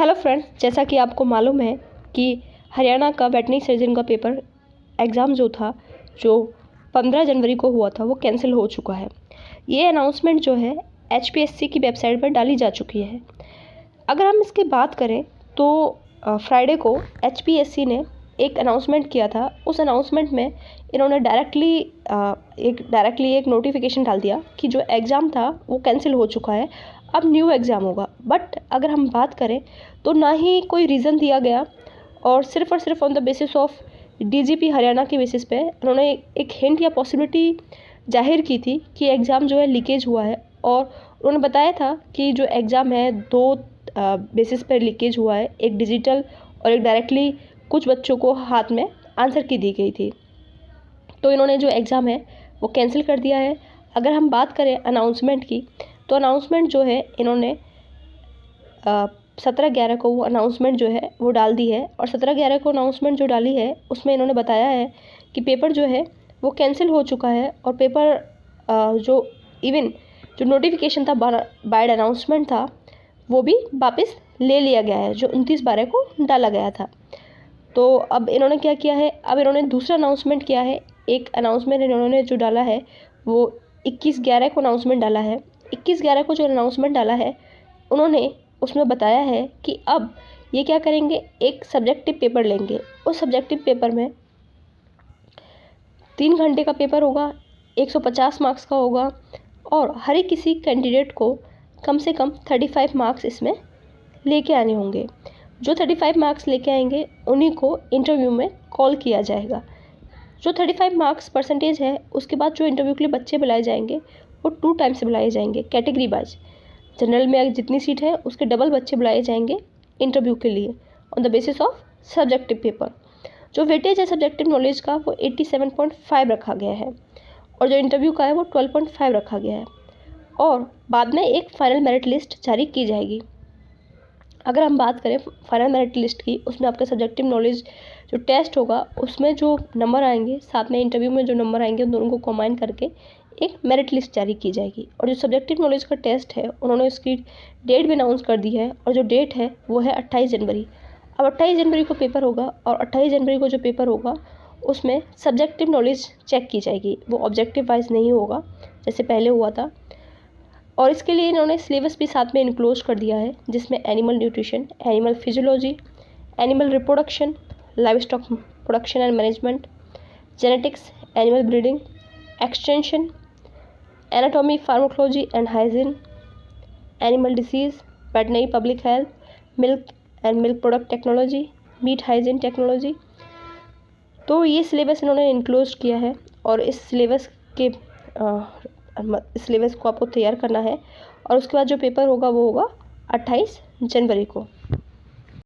Hello friends, जैसा कि आपको मालूम है कि हरियाणा का वेटरनरी सर्जन का पेपर एग्ज़ाम जो 15 जनवरी को हुआ था वो कैंसिल हो चुका है। ये अनाउंसमेंट जो है HPSC की वेबसाइट पर डाली जा चुकी है। अगर हम इसकी बात करें तो फ्राइडे को HPSC ने एक अनाउंसमेंट किया था। उस अनाउंसमेंट में इन्होंने डायरेक्टली एक नोटिफिकेशन डाल दिया कि जो एग्ज़ाम था वो कैंसिल हो चुका है, अब न्यू एग्ज़ाम होगा। बट अगर हम बात करें तो ना ही कोई रीज़न दिया गया और सिर्फ on the basis of DGP Haryana के बेसिस पे उन्होंने एक हिंट या पॉसिबिलिटी जाहिर की थी कि एग्ज़ाम जो है लीकेज हुआ है। और उन्होंने बताया था कि जो एग्ज़ाम है दो बेसिस पर लीकेज हुआ है, एक डिजिटल और एक डायरेक्टली कुछ बच्चों को हाथ में आंसर की दी गई थी। तो इन्होंने जो एग्ज़ाम है वो कैंसिल कर दिया है। अगर हम बात करें अनाउंसमेंट की तो अनाउंसमेंट जो है इन्होंने 17/11 को वो अनाउंसमेंट जो है वो डाल दी है। और 17/11 को अनाउंसमेंट जो डाली है उसमें इन्होंने बताया है कि पेपर जो है वो कैंसिल हो चुका है और पेपर जो नोटिफिकेशन था बाय अनाउंसमेंट था वो भी वापस ले लिया गया है, जो 29/12 को डाला गया था। तो अब इन्होंने क्या किया है, अब इन्होंने दूसरा अनाउंसमेंट किया है। एक अनाउंसमेंट इन्होंने जो डाला है वो 21/11 को अनाउंसमेंट डाला है। 21/11 को जो अनाउंसमेंट डाला है उन्होंने उसमें बताया है कि अब ये क्या करेंगे, एक सब्जेक्टिव पेपर लेंगे। उस सब्जेक्टिव पेपर में 3 घंटे का पेपर होगा, 150 मार्क्स का होगा और हर एक किसी कैंडिडेट को कम से कम 35 मार्क्स इसमें लेके आने होंगे। जो 35 मार्क्स लेके आएंगे उन्हीं को इंटरव्यू में कॉल किया जाएगा। जो 35 मार्क्स परसेंटेज है उसके बाद जो इंटरव्यू के लिए बच्चे बुलाए जाएंगे वो 2 टाइम से बुलाए जाएंगे कैटेगरी वाइज। जनरल में जितनी सीट है उसके डबल बच्चे बुलाए जाएंगे इंटरव्यू के लिए on the basis of subjective paper. जो वेटेज है सब्जेक्टिव नॉलेज का वो 87.5 रखा गया है और जो इंटरव्यू का है वो 12.5 रखा गया है। और बाद में एक फाइनल मेरिट लिस्ट जारी की जाएगी। अगर हम बात करें फाइनल मेरिट लिस्ट की, उसमें आपका सब्जेक्टिव नॉलेज जो टेस्ट होगा उसमें जो नंबर आएंगे साथ में इंटरव्यू में जो नंबर आएंगे उन दोनों को कंबाइन करके एक मेरिट लिस्ट जारी की जाएगी। और जो सब्जेक्टिव नॉलेज का टेस्ट है उन्होंने उसकी डेट भी अनाउंस कर दी है और जो डेट है वो है 28 जनवरी। अब 28 जनवरी को पेपर होगा और 28 जनवरी को जो पेपर होगा उसमें सब्जेक्टिव नॉलेज चेक की जाएगी, वो ऑब्जेक्टिव वाइज नहीं होगा जैसे पहले हुआ था। और इसके लिए इन्होंने सिलेबस भी साथ में इनक्लोज कर दिया है, जिसमें animal nutrition, animal physiology, animal reproduction, livestock production and management, genetics, animal breeding, extension, anatomy, pharmacology and hygiene, animal disease, veterinary public health, milk and milk product technology, meat hygiene technology. तो ये syllabus इन्होंने enclose किया है और इस syllabus को आपको तैयार करना है और उसके बाद जो पेपर होगा वो होगा 28 जनवरी को।